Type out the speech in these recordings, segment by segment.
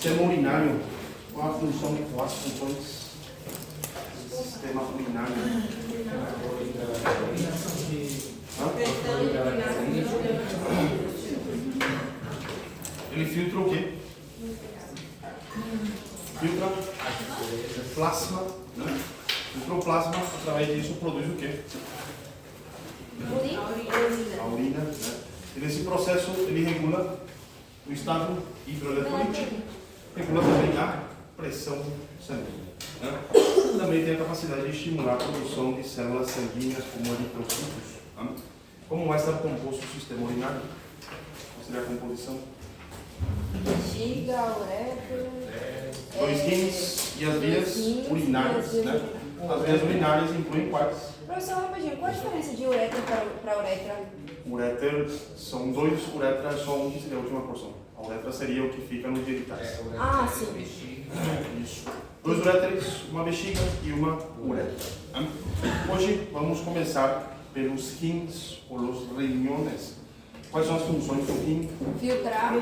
Sistema urinário. Qual a função, quais as funções do sistema urinário? Ele filtra o quê? Filtra o plasma, né? Filtra o plasma, através disso produz o quê? A urina, né? E nesse processo ele regula o estado hidroeletrolítico, regula também a pressão sanguínea, né? Também tem a capacidade de estimular a produção de células sanguíneas como eritrocitos, né? Como vai estar composto o sistema urinário? Qual seria a composição? Bexiga, uretra, Dois rins e as vias urinárias, né? As vias urinárias incluem quais? Professor, rapidinho, qual a diferença de uretra para uretra? Ureter são dois, uretra é só um, que seria a última porção. A uretra seria o que fica nos genitais. Ah, sim. Isso. Dois uréteres, uma bexiga e uma uretra. Hoje vamos começar pelos rins ou os riñones. Quais são as funções do rim? Filtrar O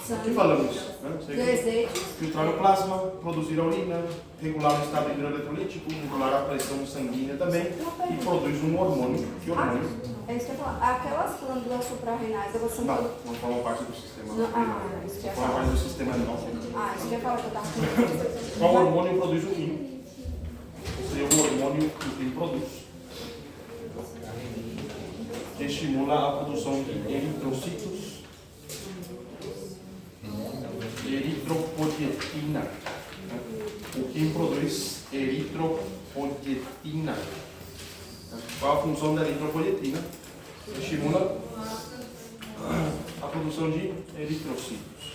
sangue, que falamos? Né? desejos, Filtrar o plasma, produzir a urina, regular o estado hidroeletrolítico, regular a pressão sanguínea também e produz um hormônio. Que hormônio? é isso que eu ia falar. Aquelas glândulas suprarrenais, elas são... Não formam parte do sistema. Não, isso que eu ia Formam falar. parte do sistema endócrino. Isso que eu ia falar que eu tava com... Qual hormônio produz o rim? Ou seja, o hormônio que o rim produz, que estimula a produção de eritrocitos, eritropoietina. O rim produz eritropoietina. Qual a função da eritropoietina? Estimula a produção de eritrocitos.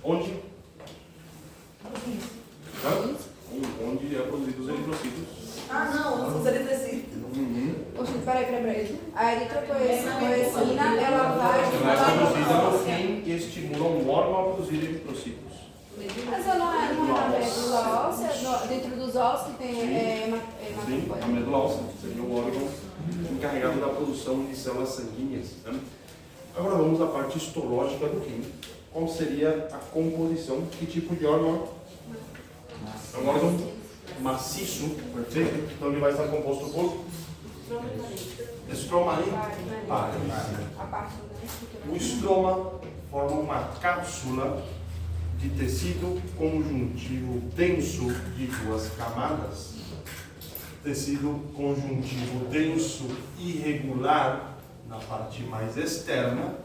Onde? Onde é produzido os eritrocitos? Não, os eritrocitos. Oxe, peraí. A eritropoietina, ela vai... Ela é produzida no rim e estimula o órgão a produzir eritrocitos. Mas ela não é na medula óssea, dentro dos ossos que tem Sim, a medula óssea seria o órgão encarregado da produção de células sanguíneas. Né? Agora vamos à parte histológica do rim. Qual seria a composição? Que tipo de órgão? É um órgão maciço, perfeito. Então ele vai estar composto por estroma e páreas. O estroma forma uma cápsula de tecido conjuntivo denso de duas camadas. Tecido conjuntivo denso irregular na parte mais externa.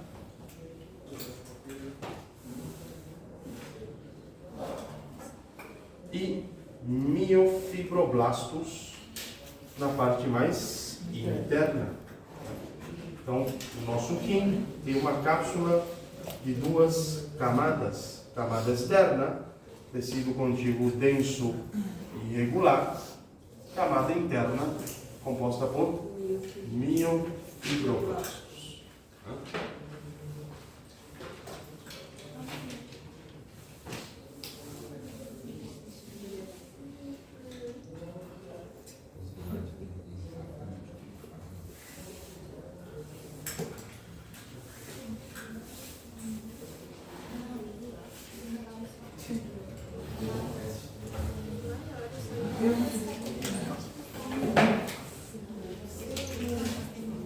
E miofibroblastos na parte mais interna. Então, o nosso rim tem uma cápsula de duas camadas. Camada externa, tecido contíguo denso e irregular. Camada interna, composta por miofibroblastos.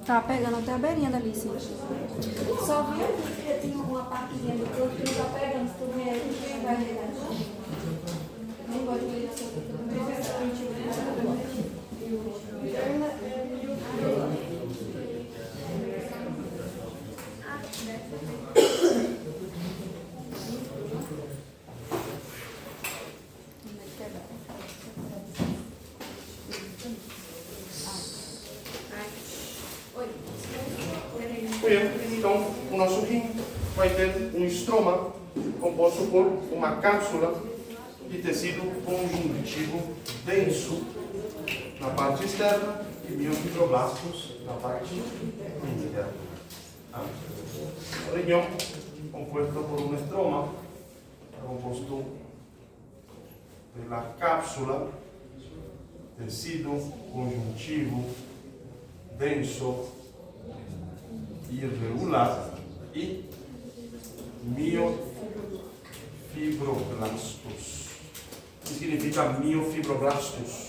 Tá pegando até a beirinha dali, sim. Só viu que tem uma partezinha do corpo que tá pegando, se tu vier, quem vai pegar? Nem gosto de ver isso. Então, o nosso rim vai ter um estroma composto por uma cápsula de tecido conjuntivo denso na parte externa e miofibroblastos na parte interna. O riñón, compuesto por un estroma, compuesto pela cápsula, tecido conjuntivo denso, irregular e miofibroblastos. significa miofibroblastos?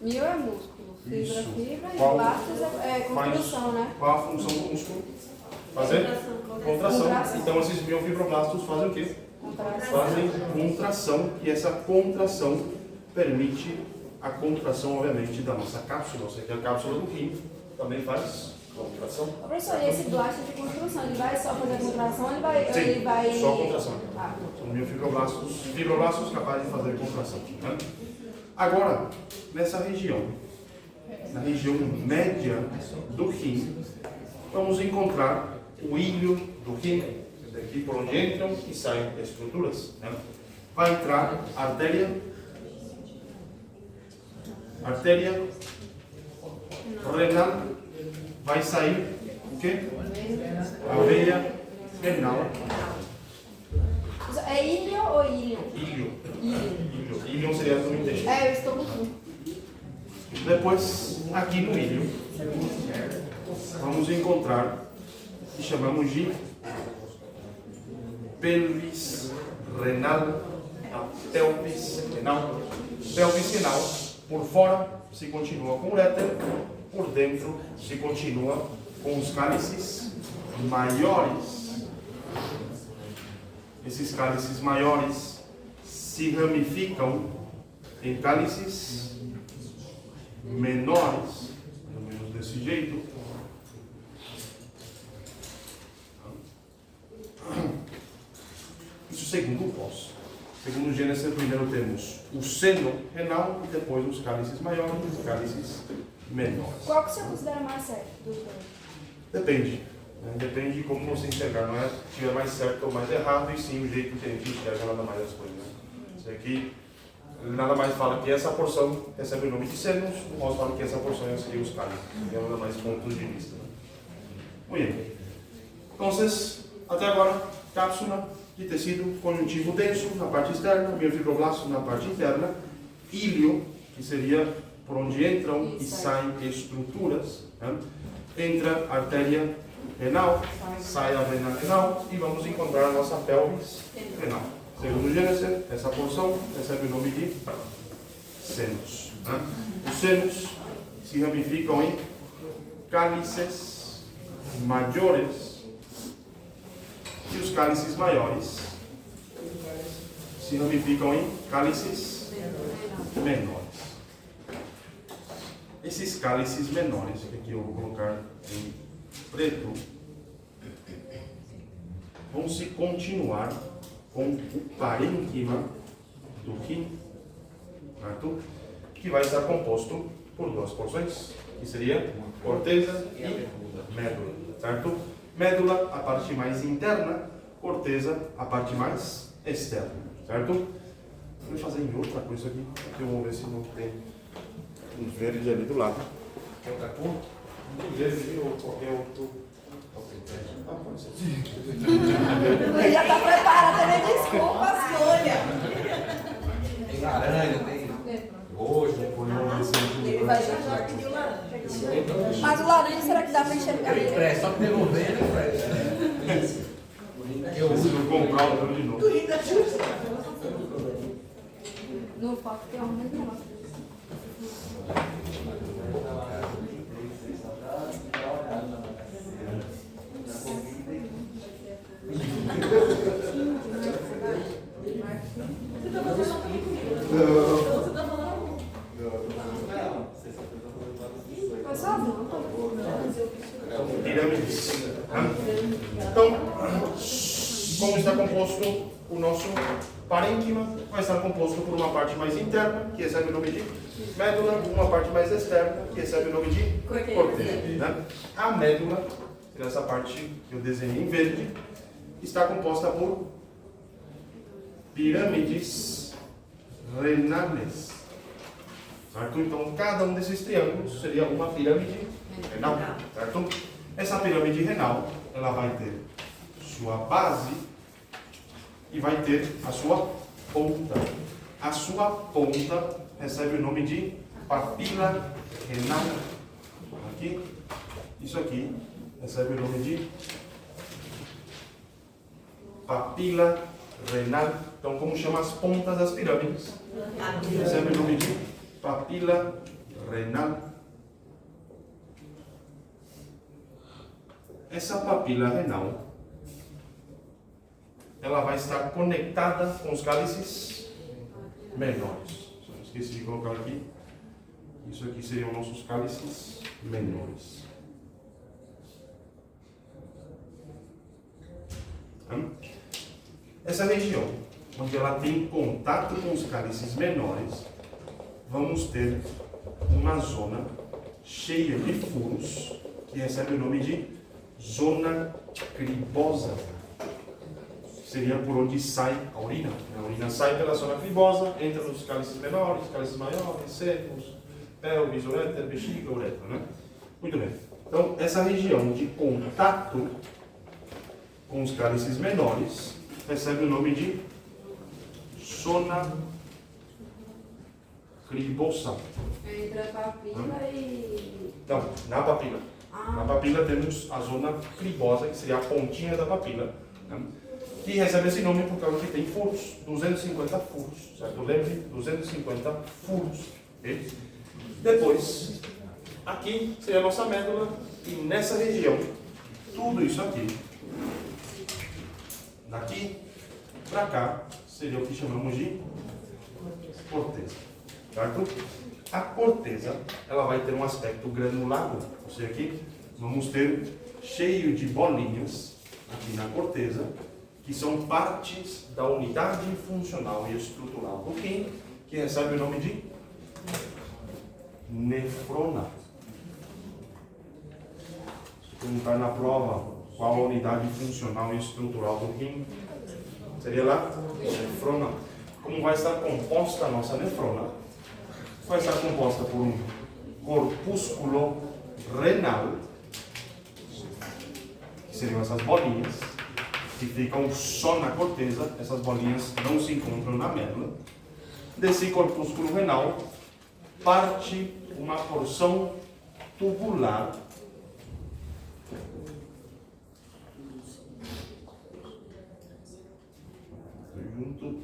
Mio é músculo, fibra, Isso. fibra, e Qual- blastos é construção, né? Qual a função do músculo? Fazer? Contração. Contração. Então esses miofibroblastos fazem o quê? Contração. Fazem contração, e essa contração permite a contração, obviamente, da nossa cápsula. Ou seja, a cápsula do rim também faz contração. Ô, professor, e esse blasto de construção, ele vai só fazer contração ou Sim, ele vai... só contração. Ah, São fibroblastos capazes de fazer contração. Né? Agora, nessa região, na região média do rim, vamos encontrar o ilho do rim, daqui por onde entram e saem estruturas. Né? Vai entrar a artéria renal, vai sair o quê? A veia renal. é ilho ou ilho? Ilho. Ilho. Ilho seria do intestino. É, eu estou confuso. Depois, aqui no ilho, vamos encontrar o que chamamos de pelvis renal, a pelvis renal. Pelvis renal, por fora se continua com o uréter, por dentro se continua com os cálices maiores. Esses cálices maiores se ramificam em cálices menores, mais ou menos desse jeito. Isso segundo o Pós. Segundo o Gênesis, primeiro temos o seno renal e depois os cálices maiores e os cálices menores. Qual que você considera mais certo dos dois? Depende. Né? Depende de como você enxergar. Não é se é mais certo ou mais errado, e sim o jeito que a gente enxerga nada mais as coisas. Né? Isso aqui nada mais fala que essa porção recebe o nome de senos, o Pós fala que essa porção seria os cálices. É nada mais pontos de vista. Né? Muito bem. Então, até agora, cápsula de tecido conjuntivo denso na parte externa, miofibroblasto na parte interna, ilho, que seria por onde entram e saem estruturas, né? Entra a artéria renal, sai a vena renal e vamos encontrar a nossa pelvis renal. Segundo Gênesis, essa porção recebe o nome de senos. Né? Os senos se ramificam em cálices maiores e os cálices maiores se ramificam em cálices menores. Esses cálices menores, que aqui eu vou colocar em preto, vão se continuar com o parênquima do rim, certo? Que vai estar composto por duas porções, que seria corteza e médula, certo? Médula, a parte mais interna, corteza, a parte mais externa, certo? Vou fazer em outra coisa aqui, que eu vou ver se não tem um verde ali do lado. Quer outra cor? Um verde ou qualquer outro. Ah, pode ser. Ele já está preparado, né? Desculpa. Tem laranja, tem roxo, Ele vai já pedir o laranja. Mas o laranja, será que dá para enxergar tem ele? pressa, só que devolver, né, Fred? Eu preciso comprar o meu de novo. No foto tem um negócio. Foi só não? Pirâmides. Então, como está composto o nosso parênquima, vai estar composto por uma parte mais interna, que recebe o nome de médula, uma parte mais externa, que recebe o nome de corteza. Né? A médula, essa parte que eu desenhei em verde, está composta por pirâmides renales. Certo? Então, cada um desses triângulos seria uma pirâmide renal. Certo? Essa pirâmide renal, ela vai ter sua base e vai ter a sua ponta. A sua ponta recebe o nome de papila renal. Aqui, isso aqui recebe o nome de papila renal. Então, como chama as pontas das pirâmides? Recebe o nome de papila renal. Essa papila renal, ela vai estar conectada com os cálices menores. Só esqueci de colocar aqui. Isso aqui seriam nossos cálices menores. Essa região, onde ela tem contato com os cálices menores, vamos ter uma zona cheia de furos, que recebe o nome de zona cribosa. Seria por onde sai a urina. A urina sai pela zona cribosa, entra nos cálices menores, cálices maiores, secos, pelvis, ureter, bexiga, uretra, né? Muito bem. Então, essa região de contato com os cálices menores recebe o nome de zona cribosa. Entre a papila e... Então, na papila. Na papila temos a zona cribosa, que seria a pontinha da papila, né? Que recebe esse nome por causa que tem furos, 250 furos, certo? Lembre, 250 furos. Okay? Depois, aqui seria a nossa médula, e nessa região, tudo isso aqui, daqui para cá, seria o que chamamos de corteza, certo? A corteza, ela vai ter um aspecto granulado, ou seja, aqui vamos ter cheio de bolinhas aqui na corteza, que são partes da unidade funcional e estrutural do rim, que recebe o nome de nefrona. Se perguntar na prova qual a unidade funcional e estrutural do rim, seria lá nefrona. Como vai estar composta a nossa nefrona? Vai estar composta por um corpúsculo renal, que seriam essas bolinhas, que ficam só na corteza. Essas bolinhas não se encontram na médula. Desse corpúsculo renal parte uma porção tubular junto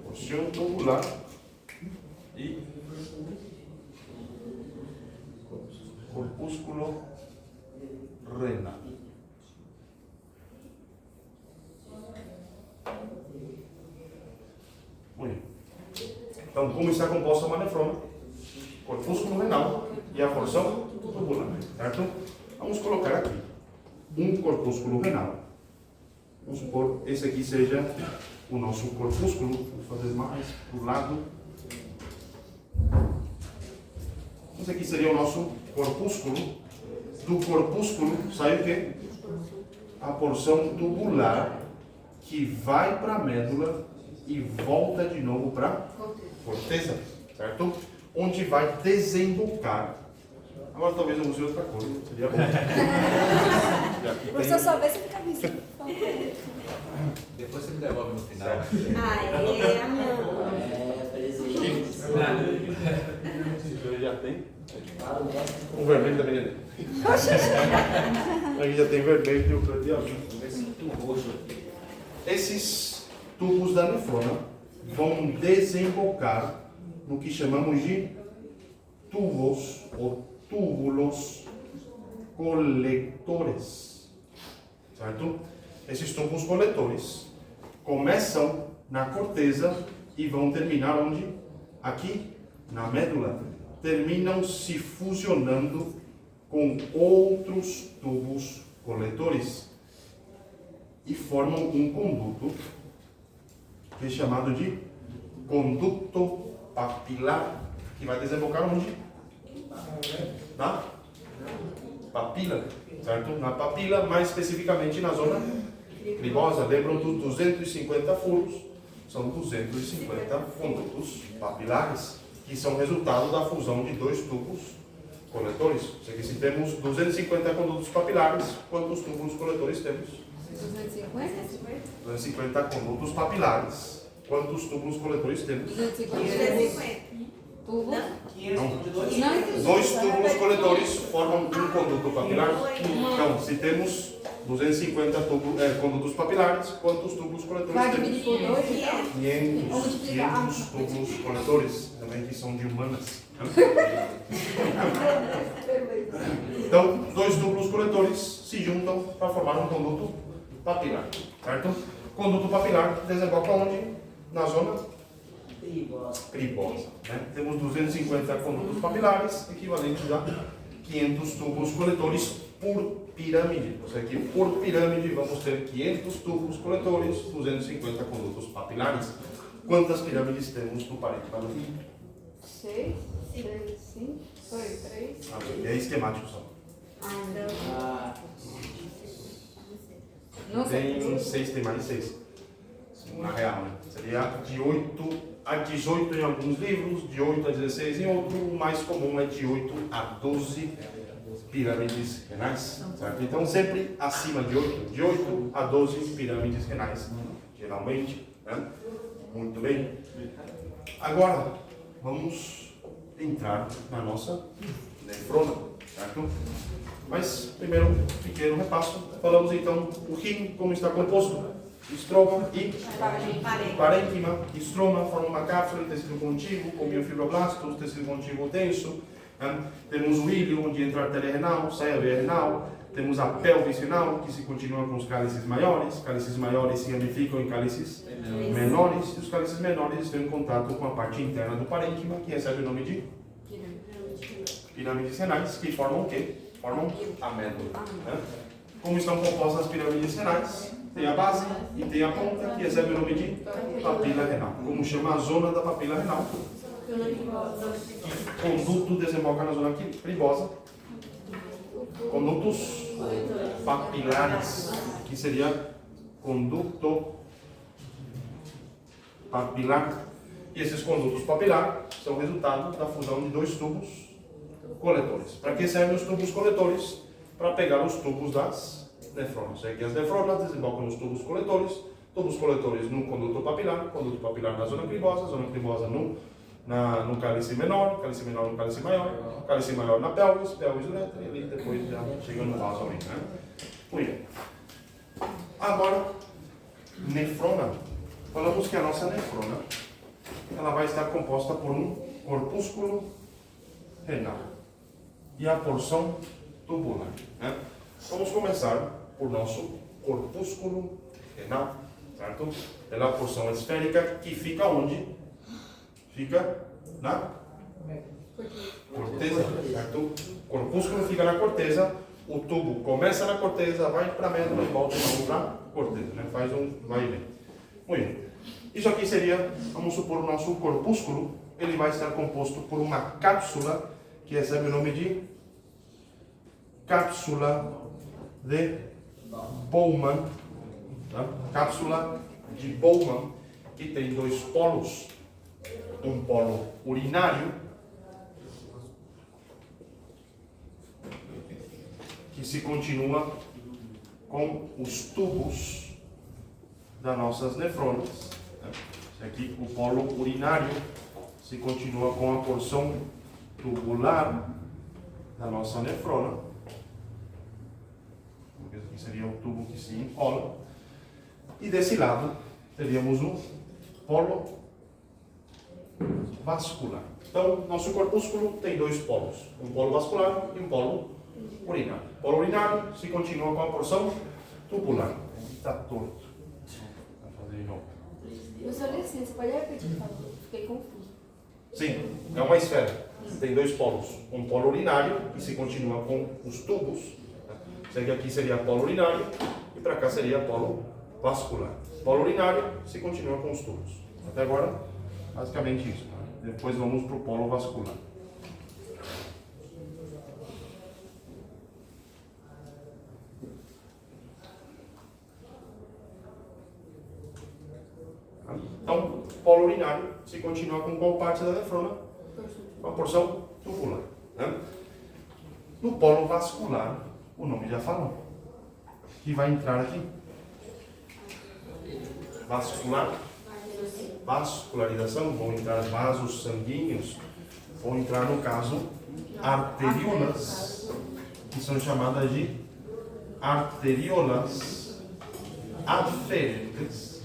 porção tubular e corpúsculo renal. Muito bem. Então, como está composta uma nefrona? Corpúsculo renal e a porção tubular, certo? Vamos colocar aqui um corpúsculo renal. Vamos supor esse aqui seja o nosso corpúsculo. Vou fazer mais para o lado. Esse aqui seria o nosso corpúsculo. Do corpúsculo sai o quê? A porção tubular que vai para a médula e volta de novo para a corteza, certo? Onde vai desembocar. Agora talvez eu use outra coisa, seria bom. Você só vê se fica visível. Depois você me devolve no final. Aê, amor. Já tem? O vermelho também já tem. Aqui já tem vermelho e o preto e azul. Esses tubos da nefrona vão desembocar no que chamamos de tubos ou túbulos coletores, certo? Esses tubos coletores começam na corteza e vão terminar onde? Aqui, na médula. Terminam se fusionando com outros tubos coletores e formam um conduto que é chamado de conduto papilar, que vai desembocar onde? Na papila, certo? Na papila, mais especificamente na zona cribosa. Lembram dos 250 furos? São 250 condutos papilares, que são resultado da fusão de dois tubos coletores. Ou seja, se temos 250 condutos papilares, quantos túbulos coletores temos? 250? 250 condutos papilares. Quantos túbulos coletores temos? 250. Tubo. Não. Dois túbulos coletores formam um conduto papilar. Então, se temos 250 condutos papilares, quantos túbulos coletores Vai temos? dividir por 2 então? 500 túbulos coletores, também que são de humanas. Então, dois túbulos coletores se juntam para formar um conduto papilar, certo? Conduto papilar desemboca onde? Na zona cribosa. Né? Temos 250 condutos papilares, equivalentes a 500 tubos coletores por pirâmide. Ou seja, que por pirâmide vamos ter 500 tubos coletores, 250 condutos papilares. Quantas pirâmides temos no parênquima? 6, 5, 3. É esquemático só. Não sei. Tem 6, tem mais 6. Na real, né? Seria de 8 a 18 em alguns livros, de 8 a 16 em outro. O mais comum é de 8 a 12 pirâmides renais, certo? Então, sempre acima de 8. De 8 a 12 pirâmides renais, geralmente. Né? Muito bem. Agora, vamos entrar na nossa nefrona, certo? Mas, primeiro, um pequeno repasso. Falamos então o rim, como está composto. Estroma e parênquima. Estroma forma uma cápsula de tecido contíguo, com miofibroblastos, tecido contíguo denso. Né? Temos o ilho, onde entra a artéria renal, sai a veia renal. Temos a pelvis renal, que se continua com os cálices maiores. Cálices maiores se ramificam em cálices menores. E os cálices menores estão em contato com a parte interna do parênquima, que recebe o nome de pirâmides renais, que formam o quê? Formam a médula. Né? Como estão compostas as pirâmides renais? Tem a base e tem a ponta, que recebe o nome de papila renal. Como chama a zona da papila renal? Conduto desemboca na zona cribosa. Condutos papilares, que seria conduto papilar. E esses condutos papilares são resultado da fusão de dois tubos coletores. Para que servem os tubos coletores? Para pegar os tubos das nefronas. Aqui as nefronas desembocam nos tubos coletores no conduto papilar na zona cribosa no cálice menor no cálice maior na pelvis uretra, e ali depois já chega no vaso também, né? Muito bem. Agora, nefrona. Falamos que a nossa nefrona ela vai estar composta por um corpúsculo renal e a porção tubular. Né? Vamos começar por nosso corpúsculo renal, certo? Ela é a porção esférica que fica onde? Fica na corteza, certo? O corpúsculo fica na corteza, o tubo começa na corteza, vai para a médula e volta para a corteza, né? Faz um vai e vem. Muito bem. Isso aqui seria, vamos supor, o nosso corpúsculo, ele vai estar composto por uma cápsula que recebe o nome de cápsula de Bowman, tá? Cápsula de Bowman, que tem dois polos, um polo urinário, que se continua com os tubos das nossas nefronas. Esse aqui, o polo urinário, se continua com a porção tubular da nossa nefrona. Aqui seria o tubo que se encola. E desse lado, teríamos um polo vascular. Então, nosso corpúsculo tem dois polos, um polo vascular e um polo urinário. O polo urinário se continua com a porção tubular. Está torto. Vou fazer de novo. Professor, licença, você pode repetir, por favor? Fiquei confuso. Sim, é uma esfera. Tem dois polos. Um polo urinário, que se continua com os tubos. Aqui seria polo urinário e para cá seria polo vascular. Polo urinário se continua com os tubos. Até agora, basicamente isso. Depois vamos para o polo vascular. Então, polo urinário se continua com qual parte da nefrona? Com a porção tubular. Né? No polo vascular, o nome já falou, que vai entrar aqui. Vascular, vascularização, vão entrar vasos sanguíneos vão entrar no caso arteriolas, que são chamadas de arteriolas aferentes.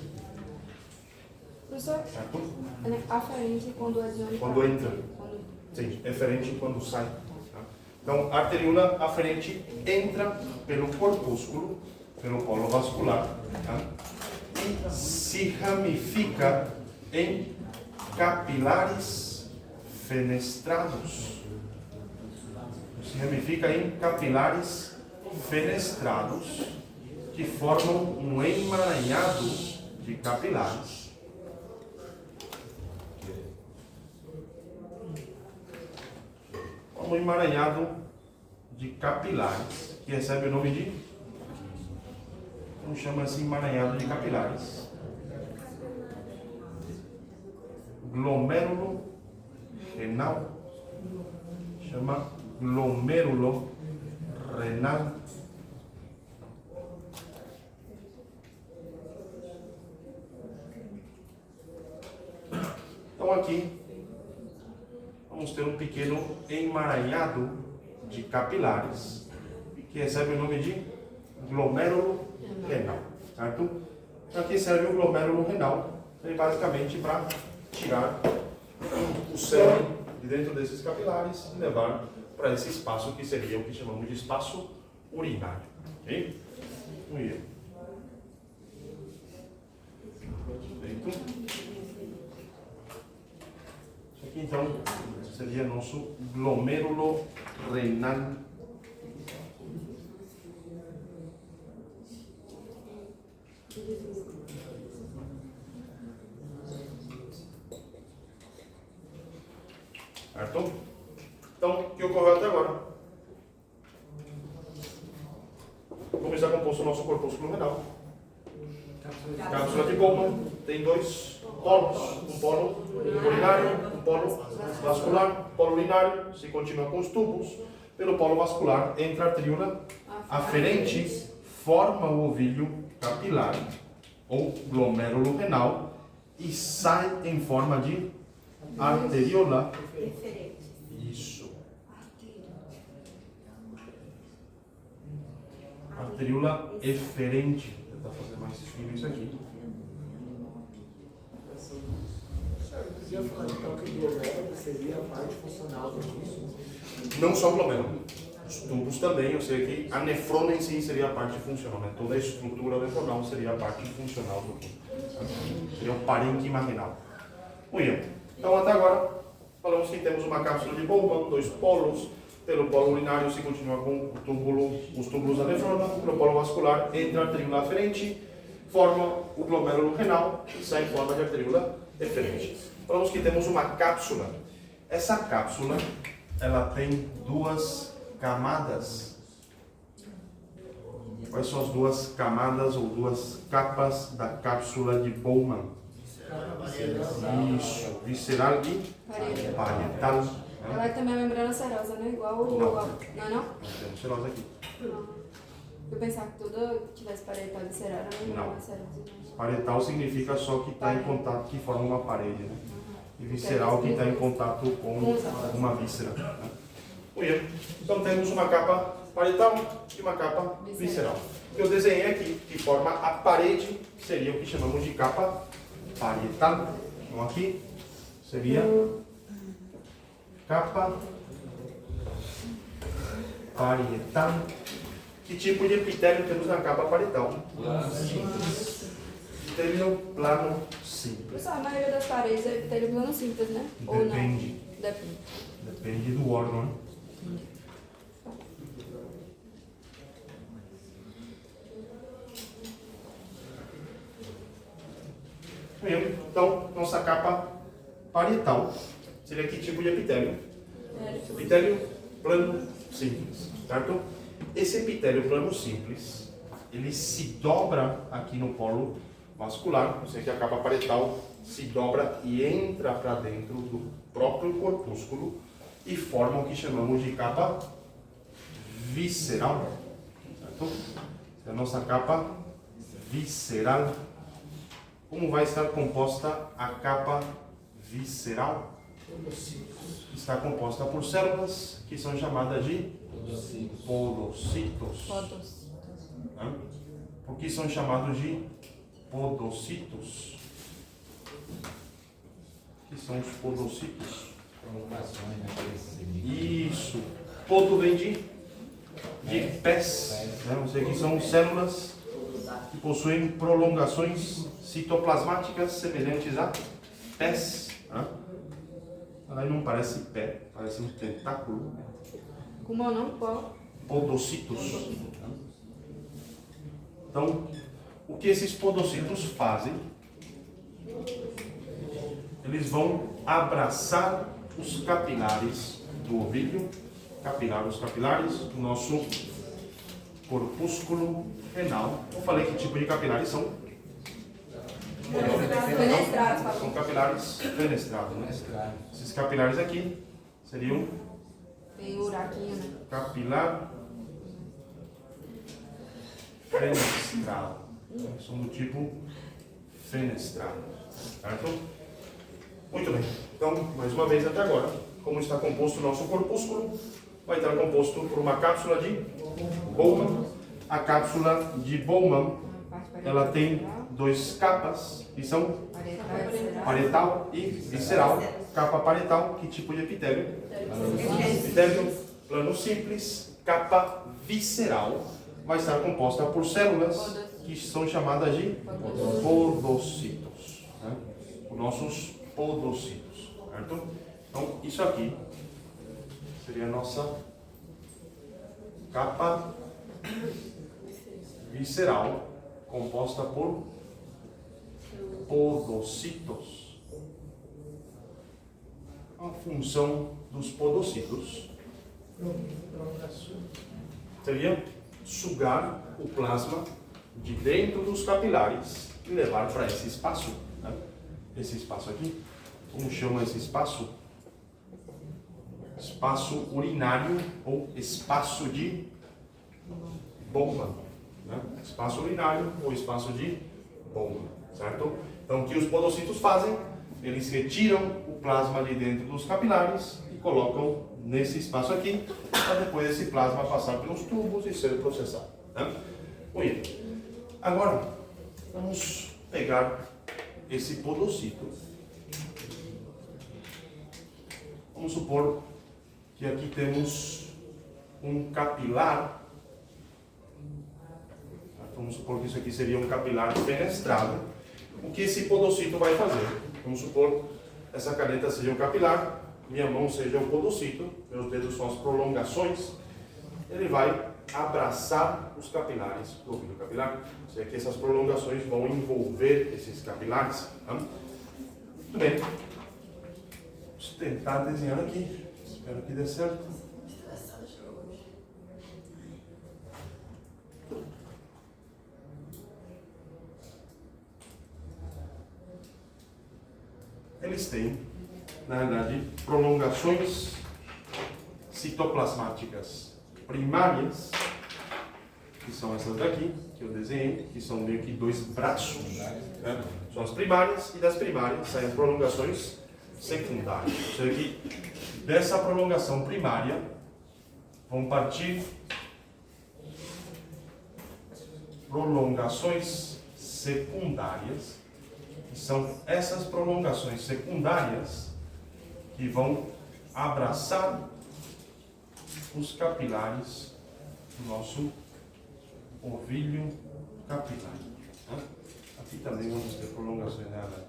Professor, Certo? é aferente quando adiciona. Quando entra. Quando... Sim, eferente quando sai. Tá? Então, a arteriola aferente entra pelo corpúsculo, pelo polo vascular, tá? E se ramifica em capilares fenestrados. Se ramifica em capilares fenestrados que formam um emaranhado de capilares. Um emaranhado de capilares, que recebe o nome de, como chama assim, emaranhado de capilares, glomérulo renal, chama glomérulo renal. Então aqui vamos ter um pequeno emaranhado de capilares que recebe o nome de glomérulo renal, certo? Então aqui serve o glomérulo renal, basicamente para tirar o sangue de dentro desses capilares e levar para esse espaço que seria o que chamamos de espaço urinário, ok? Muito bem. Perfeito. Isso aqui então seria nosso glomérulo renal. Certo? Então, o que ocorreu até agora? Como está composto o nosso corpúsculo renal? Cápsula de Bowman tem dois polos, um polo urinário, um polo vascular. O polo urinário se continua com os tubos. Pelo polo vascular entra a arteríola aferente, forma o ovílio capilar ou glomérulo renal e sai em forma de arteríola. Isso. Arteríola eferente. Vou tentar fazer mais fino isso aqui. Eu podia falar então que o glomérulo seria a parte funcional do tubo. Não só o glomérulo. Os tubos também, eu sei que a nefrona em si seria a parte funcional, né? Toda a estrutura nefronal seria a parte funcional do tubo. Seria o parênquima renal. Muito bem. Então até agora falamos que temos uma cápsula de Bowman, dois polos. Pelo polo urinário se continua com os túbulos da nefrona. Pelo polo vascular entra a arteríola aferente, forma o glomérulo renal e sai em forma de arteríola eferente. Falamos que temos uma cápsula. Essa cápsula ela tem duas camadas. Quais são as duas camadas ou duas capas da cápsula de Bowman? Isso, visceral e parietal. Ela também é membrana serosa, né? Igual o... Não. Não é não? Nós temos serosa aqui. Eu pensava que tudo que tivesse parietal e visceral era membrana Não. serosa. Parietal significa só que está em contato, que forma uma parede, né? E visceral que está em contato com uma víscera. Né? Então temos uma capa parietal e uma capa visceral. Eu desenhei aqui, que forma a parede, seria o que chamamos de capa parietal. Então aqui seria capa parietal. Que tipo de epitélio temos na capa parietal? Epitélio plano simples. Pessoal, a maioria das paredes é epitélio plano simples, né? Ou não? Depende. Depende. Depende do órgão, né? Então, nossa capa parietal seria que tipo de epitélio? Epitélio plano simples, certo? Esse epitélio plano simples, ele se dobra aqui no polo vascular. Você que a capa parietal se dobra e entra para dentro do próprio corpúsculo e forma o que chamamos de capa visceral, certo? É a nossa capa visceral. Como vai estar composta a capa visceral? está composta por células que são chamadas de podocitos. Né? Por que são chamados de podocitos? O que são os podocitos? Prolongações, né? Isso. Podo vem de pés. Né? Ou seja, que são células que possuem prolongações citoplasmáticas semelhantes a pés. Né? Aí não parece pé, parece um tentáculo. Como é o nome? Qual? Podocitos. Então, o que esses podocitos fazem? Eles vão abraçar os capilares do ovídio, os capilares do nosso corpúsculo renal. Eu falei que tipo de capilares são? Fenestrados. São capilares fenestrados, né? Esses capilares aqui seriam Tem uraquinho, né? capilar fenestrado. São do tipo fenestrado. Certo? Muito bem. Então, mais uma vez até agora, como está composto o nosso corpúsculo, vai estar composto por uma cápsula de Bowman. A cápsula de Bowman, ela tem duas capas, que são parietal e visceral. Capa parietal, que tipo de epitélio? Epitélio plano simples. Capa visceral vai estar composta por células que são chamadas de podocitos. Né? Os nossos podocitos. Certo? Então, isso aqui seria a nossa capa visceral, composta por podocitos. A função dos podocitos seria sugar o plasma de dentro dos capilares e levar para esse espaço. Né? Esse espaço aqui, como chama esse espaço? Espaço urinário ou espaço de Bowman. Né? Espaço urinário ou espaço de Bowman. Certo? Então, o que os podocitos fazem? Eles retiram o plasma de dentro dos capilares e colocam nesse espaço aqui, para depois esse plasma passar pelos tubos e ser processado. Né? Muito bem. Agora, vamos pegar esse podocito. Vamos supor que aqui temos um capilar. Vamos supor que isso aqui seria um capilar fenestrado. O que esse podocito vai fazer? Vamos supor que essa caneta seja um capilar, minha mão seja um podocito, meus dedos são as prolongações. Ele vai abraçar os capilares do ovídio capilar. Ou seja, que essas prolongações vão envolver esses capilares. Tá? Muito bem. Vamos tentar desenhar aqui. Espero que dê certo. Eles têm, na verdade, prolongações citoplasmáticas primárias, que são essas daqui, que eu desenhei, que são meio que dois braços. Né? São as primárias, e das primárias saem as prolongações secundárias. Ou seja, que dessa prolongação primária vão partir prolongações secundárias. São essas prolongações secundárias que vão abraçar os capilares do nosso ovídio capilar. Aqui também vamos ter prolongações nela.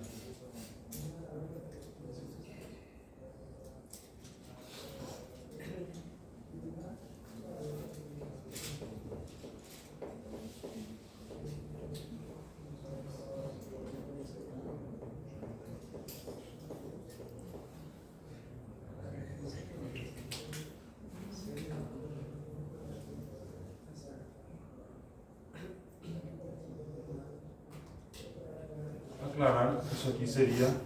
Aclarar que isso aqui seria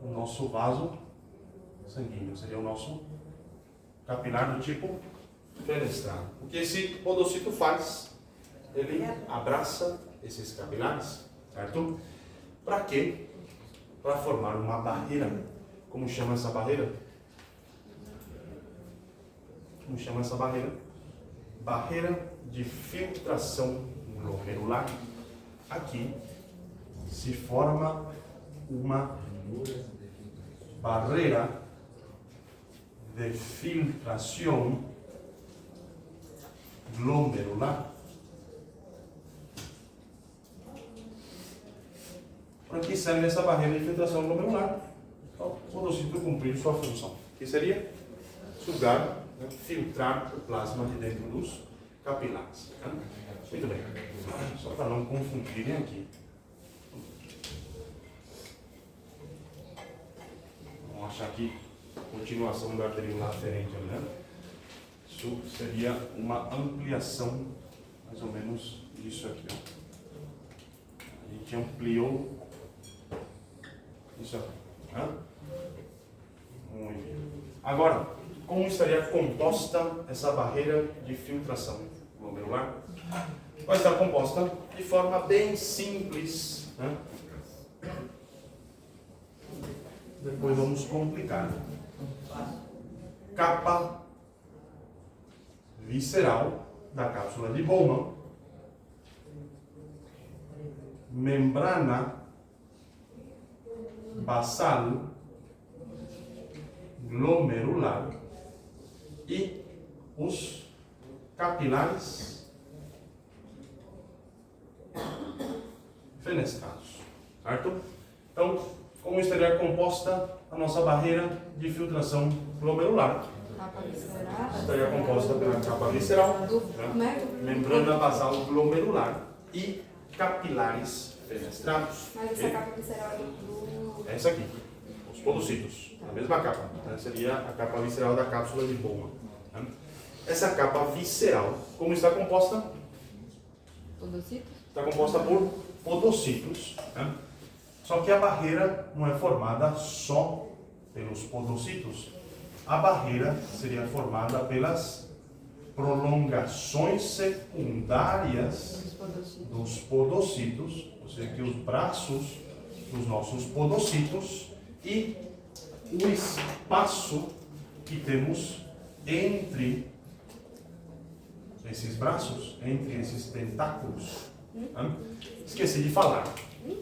o nosso vaso sanguíneo, seria o nosso capilar do tipo fenestrado. O que esse podocito faz? Ele abraça esses capilares, certo? Para quê? Para formar uma barreira. Como chama essa barreira? Como chama essa barreira? Barreira de filtração glomerular. Aqui se forma uma barreira de filtração glomerular. Para que serve essa barreira de filtração glomerular? O podocito cumprir sua função, que seria sugar, né, filtrar o plasma de dentro dos capilares. Né? Muito bem. Só para não confundirem aqui. Vamos achar aqui continuação do arteriolar aferente, né? Isso seria uma ampliação, mais ou menos, disso aqui. Ó. A gente ampliou isso aqui. Né? Muito bem. Agora, como estaria composta essa barreira de filtração glomerular? Vai estar composta de forma bem simples. Né? Depois vamos complicar. Capa visceral da cápsula de Bowman, membrana basal glomerular e os capilares fenestrados, certo? Então, como estaria composta a nossa barreira de filtração glomerular? Capa visceral. Estaria composta pela capa visceral, né? Membrana basal glomerular e capilares fenestrados. Mas essa capa visceral é do... Essa aqui, os podocitos, a mesma capa, né? Seria a capa visceral da cápsula de Bowman. Né? Essa capa visceral, como está composta? Podocito? Está composta por podocitos. Né? Só que a barreira não é formada só pelos podocitos. A barreira seria formada pelas prolongações secundárias dos podocitos, ou seja, que os braços dos nossos podocitos e o espaço que temos entre esses braços, entre esses tentáculos. Esqueci de falar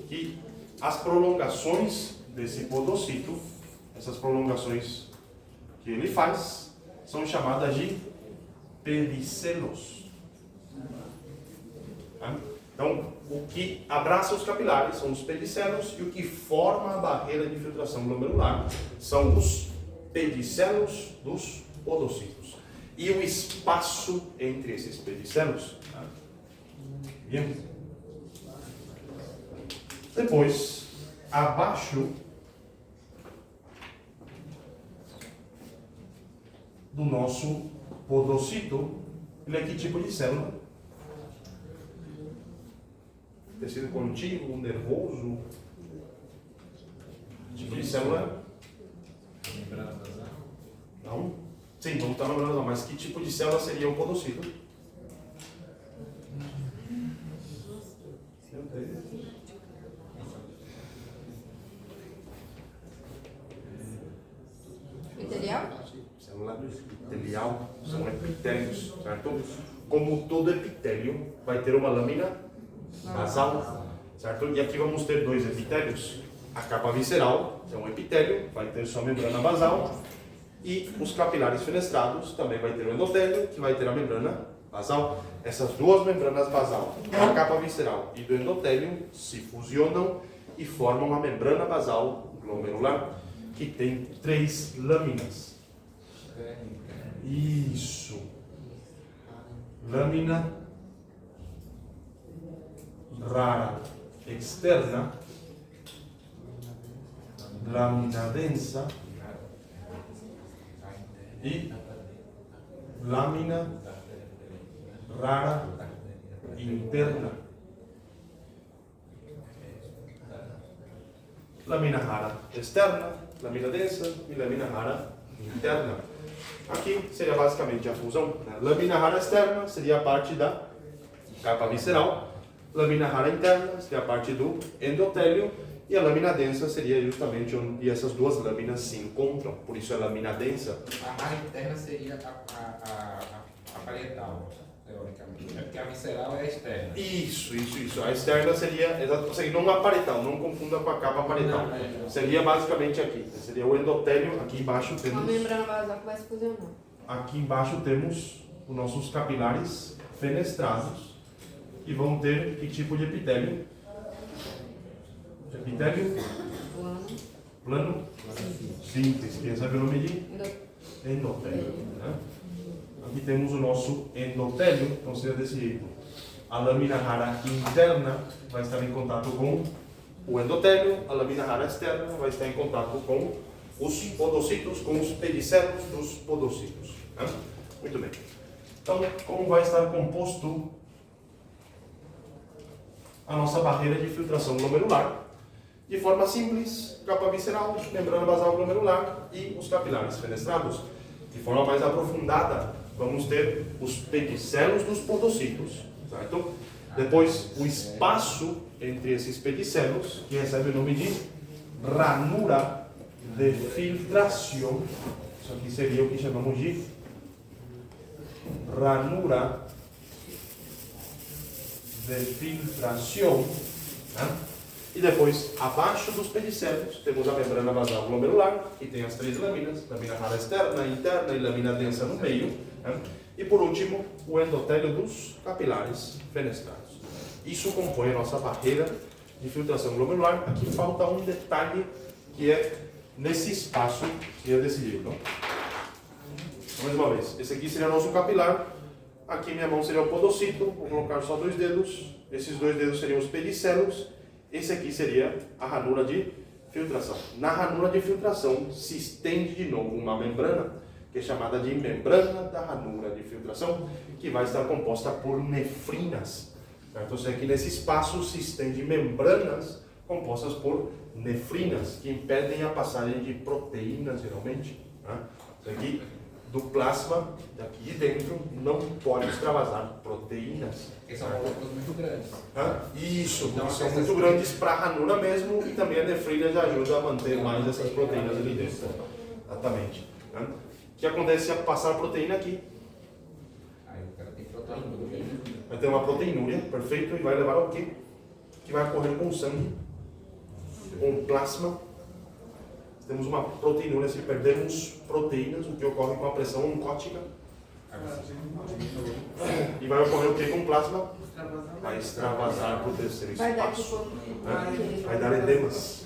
que as prolongações desse podocito, essas prolongações que ele faz, são chamadas de pedicelos. Então, o que abraça os capilares são os pedicelos e o que forma a barreira de filtração glomerular são os pedicelos dos podocitos. E o espaço entre esses pedicelos. Bien. Depois, abaixo do nosso podocito, ele é que tipo de célula? Tecido contínuo, nervoso. Tipo de célula? Membrana basal? Não? Sim, vamos estar lembrando, não. Mas que tipo de célula seria o podocito? Epitelial? Célula epitelial, são epitélios, certo? Como todo epitélio, vai ter uma lâmina basal, certo? E aqui vamos ter dois epitélios. A capa visceral é um epitélio, vai ter sua membrana basal, e os capilares fenestrados também vai ter o endotélio, que vai ter a membrana basal. Essas duas membranas basal, da capa visceral e do endotélio, se fusionam e formam a membrana basal glomerular, que tem 3 lâminas. Isso. Lâmina rara externa, lâmina densa e lâmina rara interna. Lâmina rara externa, lâmina densa e lâmina rara interna. Aqui seria basicamente a fusão. Lâmina rara externa seria a parte da capa visceral, lâmina rara interna seria a parte do endotélio E a lâmina densa seria justamente onde essas duas lâminas se encontram, por isso é lâmina densa. A rara interna seria a parietal, teoricamente. É porque a visceral é a externa. Isso. A externa seria, não a parietal, não confunda com a capa parietal. Não. Seria basicamente aqui, seria o endotélio, aqui embaixo Uma temos... membrana basal que vai se fusionar. Aqui embaixo temos os nossos capilares fenestrados, que vão ter que tipo de epitélio? Epitélio plano simples, que recebe o nome de endotélio. Né? Aqui temos o nosso endotélio, então seria desse jeito. A lâmina rara interna vai estar em contato com o endotélio, a lâmina rara externa vai estar em contato com os podocitos, com os pedicelos dos podocitos. Né? Muito bem. Então, como vai estar composto a nossa barreira de filtração glomerular? De forma simples, capa visceral, membrana basal glomerular e os capilares fenestrados. De forma mais aprofundada, vamos ter os pedicelos dos podocitos, certo? Depois, o espaço entre esses pedicelos, que recebe o nome de ranura de filtração. Isso aqui seria o que chamamos de ranura de filtração. Né? E depois, abaixo dos pedicelos, temos a membrana basal glomerular, que tem as três lâminas, lâmina rara externa, interna e lâmina densa no meio. Né? E por último, o endotélio dos capilares fenestrados. Isso compõe a nossa barreira de filtração glomerular. Aqui falta um detalhe, que é nesse espaço, que é desse jeito. Mais uma vez, esse aqui seria o nosso capilar. Aqui minha mão seria o podocito, vou colocar só 2 dedos. Esses 2 dedos seriam os pedicelos. Esse aqui seria a ranura de filtração. Na ranura de filtração se estende de novo uma membrana, que é chamada de membrana da ranura de filtração, que vai estar composta por nefrinas. Então, aqui nesse espaço se estende membranas compostas por nefrinas, que impedem a passagem de proteínas, geralmente. Isso aqui, do plasma, daqui de dentro, não pode extravasar proteínas. Porque são moléculas muito grandes. Isso, porque são muito grandes para a ranura mesmo, e também a nefrina já ajuda a manter mais essas proteínas ali dentro. Exatamente. O que acontece se passar a proteína aqui? Aí o cara tem proteína. Vai ter uma proteinúria, perfeito, e vai levar ao quê? Que vai ocorrer com o sangue, com o plasma. Temos uma proteinúria, se perdermos proteínas, o que ocorre com a pressão oncótica. E vai ocorrer o que com o plasma? Vai extravasar para o terceiro Vai dar espaço. tipo... Vai dar edemas.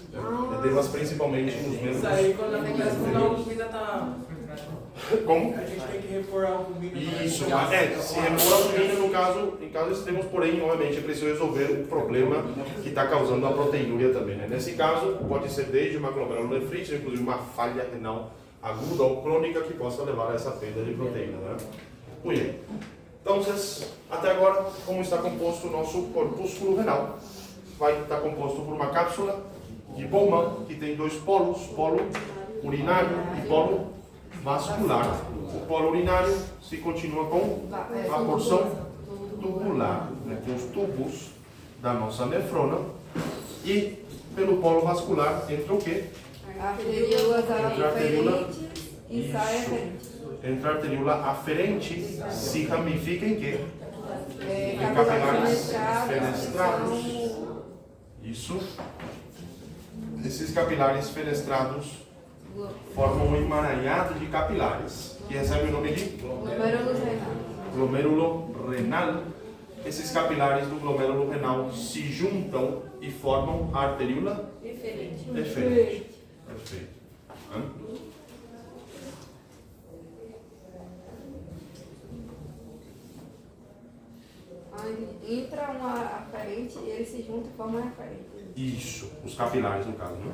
Edemas principalmente nos membros. Isso aí, quando acontece, quando a albumina tá... Como? A gente tem que repor a albumina. Isso, se repor a albumina no caso, em casos extremos, porém, obviamente, é preciso resolver o problema que está causando a proteinúria também. Né? Nesse caso, pode ser desde uma glomerulonefrite, inclusive uma falha renal aguda ou crônica que possa levar a essa perda de proteína. Né? Muito bem. Então, até agora, como está composto o nosso corpúsculo renal? Vai estar composto por uma cápsula de Bowman, que tem 2 polos, polo urinário e polo vascular. O polo urinário se continua com a porção tubular, né? Tem os tubos da nossa nefrona, e pelo polo vascular entra o quê? Arteriolas aferentes e sai Isso. aferente. Entra a arteríola aferente, se ramifica em quê? Capilares fenestrados. Isso. Esses capilares fenestrados formam um emaranhado de capilares, que recebe o nome de glomêrulo renal. Esses capilares do glomêrulo renal se juntam e formam a arteríola eferente. Perfeito. Entra uma aferente e eles se juntam e formam a aferente. Isso, os capilares no caso, né?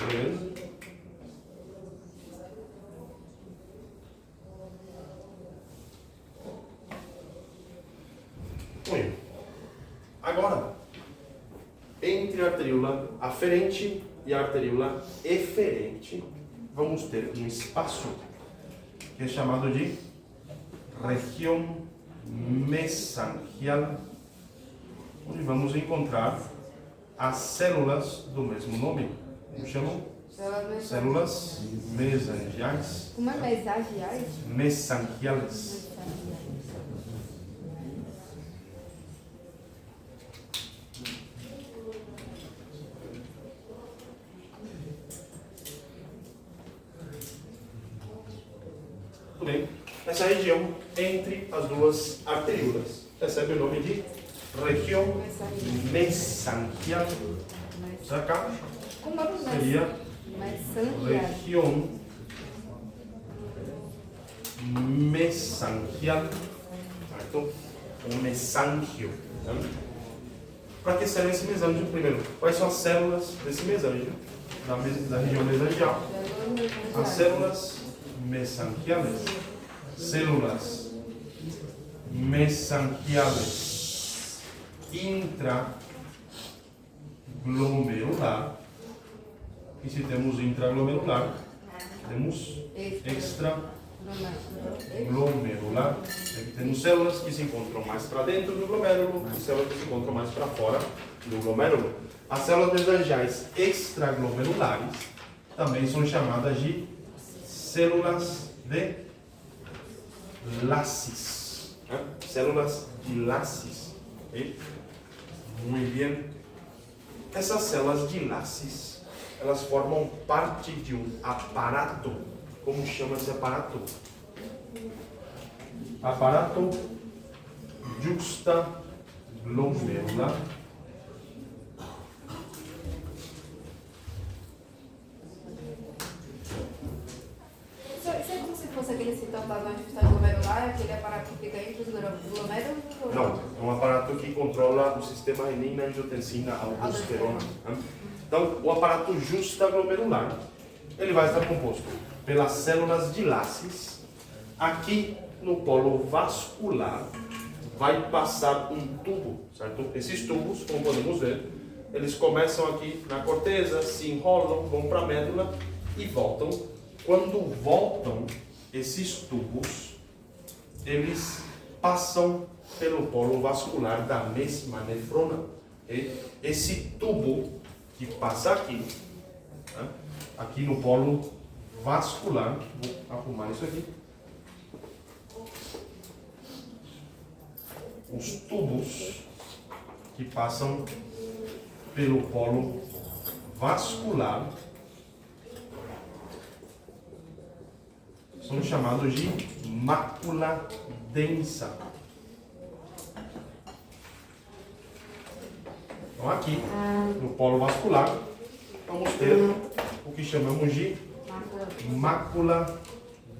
Beleza? Bem, agora, entre a arteríola aferente e a arteríola eferente, vamos ter um espaço que é chamado de região mesangial, onde vamos encontrar as células do mesmo nome. Como chamam? Células mesangiais. Como é mesangiais? Mesangiales. Tudo bem? Essa região entre as duas arteríolas recebe o nome de região mesangial. Saca? Como é que Seria mesangiais? região mesangial, certo? O mesângio. Para que serve esse mesângio primeiro? Quais são as células desse mesângio? Da região mesangial. As células mesangiales. Células mesangiales intraglomerular. E se temos intraglomerular, temos extraglomerular. Aqui temos células que se encontram mais para dentro do glomérulo e células que se encontram mais para fora do glomérulo. As células mesangiais extraglomerulares também são chamadas de células de lacis. Células de lacis. Okay? Muito bem. Essas células de lacis, elas formam parte de um aparato. Como chama esse aparato? Aparato juxtaglomerular. Isso é como se fosse aquele citoplasma juxtaglomerular, aquele aparato que fica entre os glomérulos? Não, é um aparato que controla o sistema renina, angiotensina, aldosterona. Então, o aparato juxtaglomerular, ele vai estar composto pelas células de lacis. Aqui no polo vascular vai passar um tubo, certo? Esses tubos, como podemos ver, eles começam aqui na corteza, se enrolam, vão para a médula e voltam. Quando voltam, esses tubos, eles passam pelo polo vascular da mesma nefrona. Okay? Esse tubo que passa aqui, né? Aqui no polo vascular, vou arrumar isso aqui. Os tubos que passam pelo polo vascular são chamados de mácula densa. Então aqui, no polo vascular, vamos ter o que chamamos de mácula